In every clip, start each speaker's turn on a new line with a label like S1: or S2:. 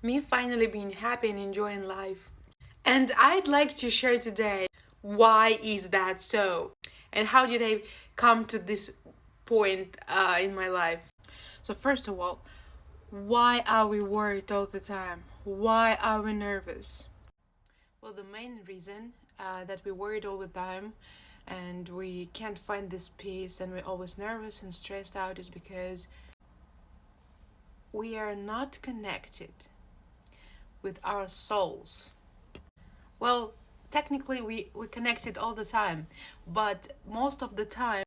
S1: Me finally being happy and enjoying life. And I'd like to share today why is that so? And how did I come to this point in my life? So, first of all, why are we worried all the time? Why are we nervous? Well, the main reason that we worried all the time and we can't find this peace and we're always nervous and stressed out is because we are not connected with our souls. Well, technically, we connected all the time, but most of the time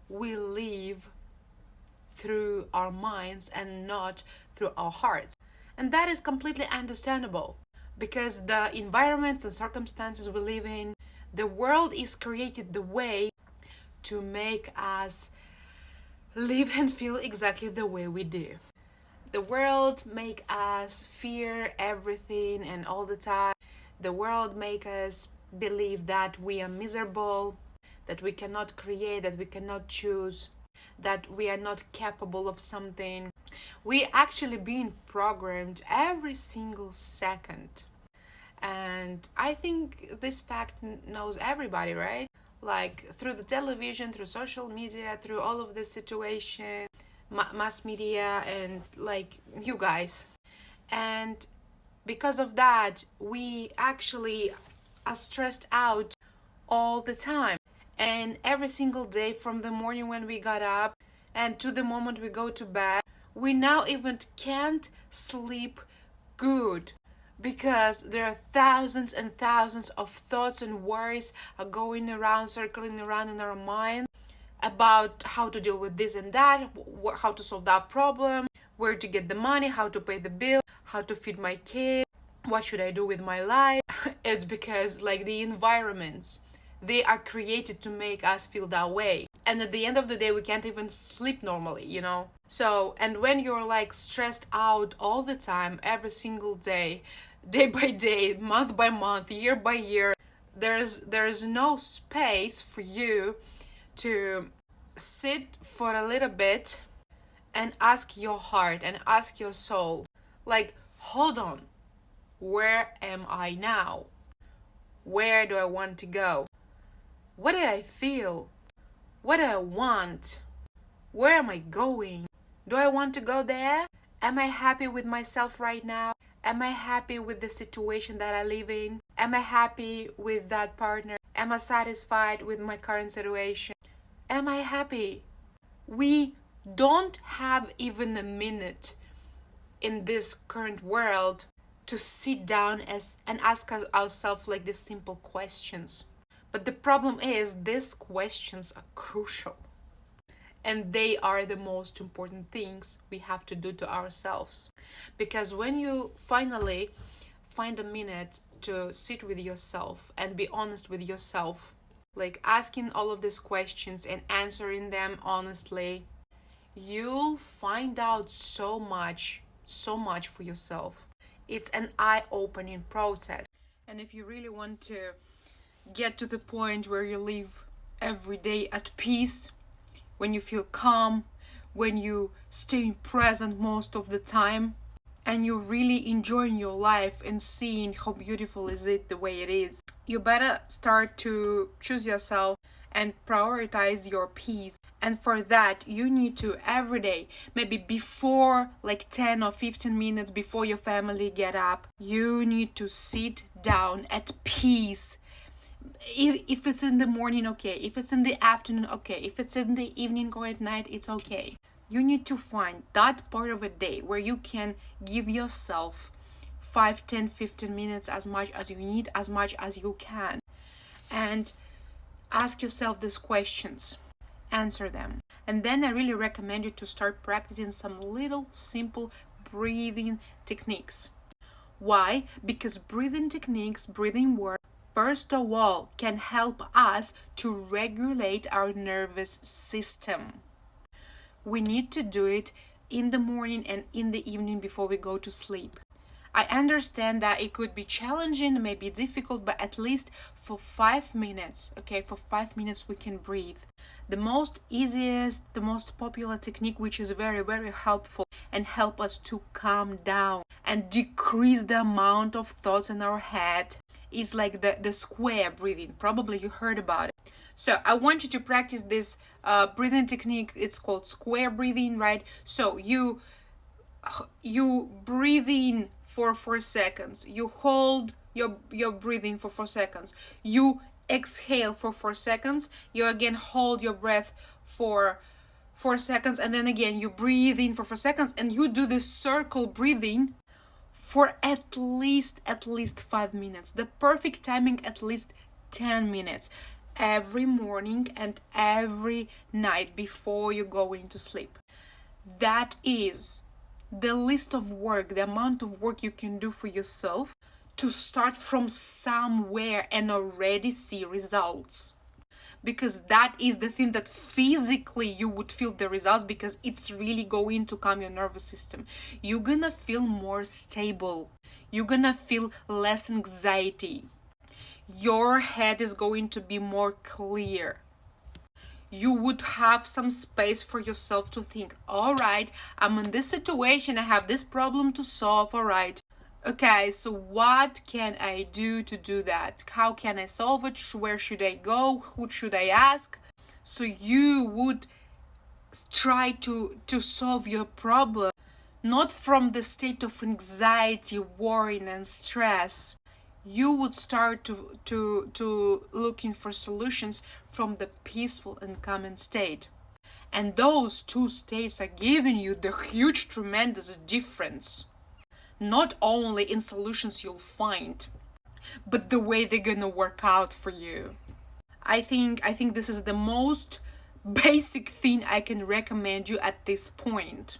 S1: we live through our minds and not through our hearts. And that is completely understandable because the environment and circumstances we live in, the world is created the way to make us live and feel exactly the way we do. The world make us fear everything and all the time. The world make us believe that we are miserable, that we cannot create, that we cannot choose, that we are not capable of something. We actually being programmed every single second. And I think this fact knows everybody, right? Like through the television, through social media, through all of this situation, mass media, and like you guys. And because of that, we actually are stressed out all the time. And every single day, from the morning when we got up and to the moment we go to bed, we now even can't sleep good because there are thousands and thousands of thoughts and worries are going around, circling around in our mind about how to deal with this and that, how to solve that problem, where to get the money, how to pay the bill, how to feed my kid, what should I do with my life. It's because like the environments, they are created to make us feel that way. And at the end of the day, we can't even sleep normally. So, and when you're like stressed out all the time, every single day, day by day, month by month, year by year, there's no space for you to sit for a little bit and ask your heart and ask your soul, like, hold on, where am I now? Where do I want to go? What do I feel? What do I want? Where am I going? Do I want to go there? Am I happy with myself right now? Am I happy with the situation that I live in? Am I happy with that partner? Am I satisfied with my current situation? Am I happy? We don't have even a minute in this current world to sit down and ask ourselves like these simple questions. But the problem is, these questions are crucial. And they are the most important things we have to do to ourselves. Because when you finally find a minute to sit with yourself and be honest with yourself, like asking all of these questions and answering them honestly, you'll find out so much for yourself. It's an eye-opening process. And if you really want to get to the point where you live every day at peace, when you feel calm, when you stay present most of the time, and you're really enjoying your life and seeing how beautiful is it the way it is, you better start to choose yourself and prioritize your peace. And for that, you need to every day, maybe before like 10 or 15 minutes before your family get up, you need to sit down at peace. If it's in the morning, okay. If it's in the afternoon, okay. If it's in the evening or at night, it's okay. You need to find that part of a day where you can give yourself 5, 10, 15 minutes, as much as you need, as much as you can. And ask yourself these questions. Answer them. And then I really recommend you to start practicing some little simple breathing techniques. Why? Because breathing techniques, breathing work, first of all, can help us to regulate our nervous system. We need to do it in the morning and in the evening before we go to sleep. I understand that it could be challenging, maybe difficult, but at least for 5 minutes, okay, for 5 minutes we can breathe. The most easiest, the most popular technique, which is very, very helpful and help us to calm down and decrease the amount of thoughts in our head, is like the square breathing. Probably you heard about it. So I want you to practice this breathing technique. It's called square breathing, right? So you breathe in for 4 seconds, you hold your breathing for 4 seconds, you exhale for 4 seconds, you again hold your breath for 4 seconds, and then again you breathe in for 4 seconds, and you do this circle breathing for at least 5 minutes. The perfect timing, at least 10 minutes every morning and every night before you go into sleep. That is the list of work, the amount of work you can do for yourself to start from somewhere and already see results. Because that is the thing that physically you would feel the results, because it's really going to calm your nervous system. You're gonna feel more stable. You're gonna feel less anxiety. Your head is going to be more clear. You would have some space for yourself to think, all right, I'm in this situation, I have this problem to solve, all right. Okay, so what can I do to do that? How can I solve it? Where should I go? Who should I ask? So you would try to solve your problem, not from the state of anxiety, worrying, and stress. You would start to looking for solutions from the peaceful and calm state. And those two states are giving you the huge, tremendous difference. Not only in solutions you'll find, but the way they're gonna work out for you. I think this is the most basic thing I can recommend you at this point.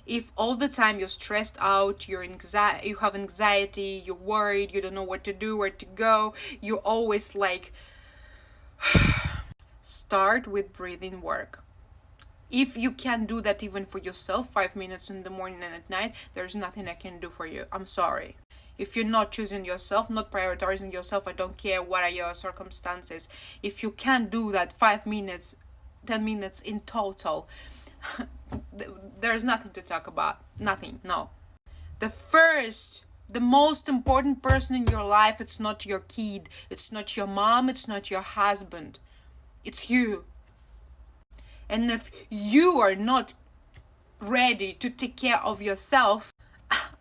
S1: If all the time you're stressed out, you have anxiety, you're worried, you don't know what to do, where to go, you're always like, start with breathing work. If you can do that even for yourself, 5 minutes in the morning and at night, there's nothing I can do for you. I'm sorry. If you're not choosing yourself, not prioritizing yourself, I don't care what are your circumstances. If you can't do that 5 minutes, 10 minutes in total, there's nothing to talk about. Nothing, no. The most important person in your life, it's not your kid, it's not your mom, it's not your husband. It's you. And if you are not ready to take care of yourself,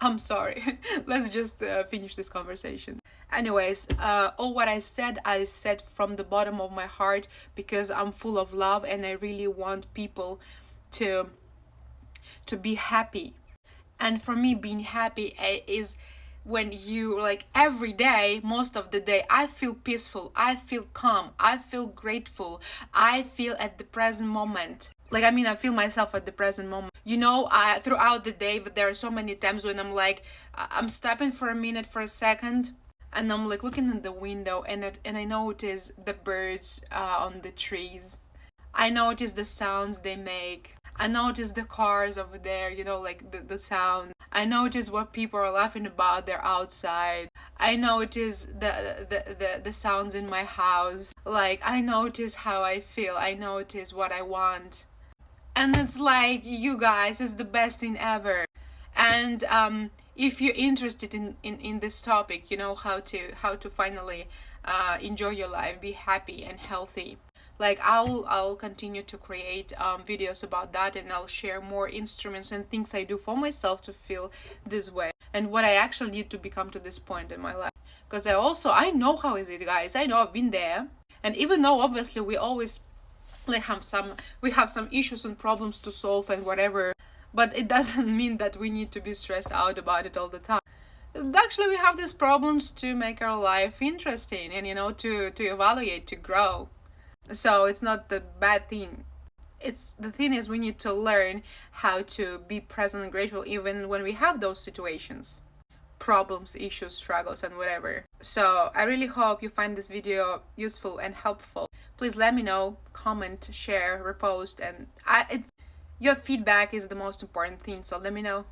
S1: I'm sorry. Let's just finish this conversation. Anyways, all what I said from the bottom of my heart, because I'm full of love and I really want people to be happy. And for me, being happy is when you, like, every day, most of the day, I feel peaceful, I feel calm, I feel grateful, I feel at the present moment. I feel myself at the present moment. Throughout the day, but there are so many times when I'm like, I'm stopping for a minute, for a second, and I'm like looking in the window, and I notice the birds on the trees. I notice the sounds they make. I notice the cars over there, like the sound. I notice what people are laughing about. They're outside. I notice the sounds in my house. Like, I notice how I feel. I notice what I want. And it's like, you guys, it's the best thing ever. And if you're interested in this topic, how to finally enjoy your life, be happy and healthy. Like, I'll continue to create videos about that, and I'll share more instruments and things I do for myself to feel this way, and what I actually did to become to this point in my life. Because I know how is it, guys. I know I've been there, and even though obviously we always have some issues and problems to solve and whatever, but it doesn't mean that we need to be stressed out about it all the time. Actually, we have these problems to make our life interesting and to evaluate, to grow. So it's not the bad thing. The thing is, we need to learn how to be present and grateful even when we have those situations, problems, issues, struggles, and whatever. So I really hope you find this video useful and helpful. Please let me know, comment, share, repost, and your feedback is the most important thing. So let me know.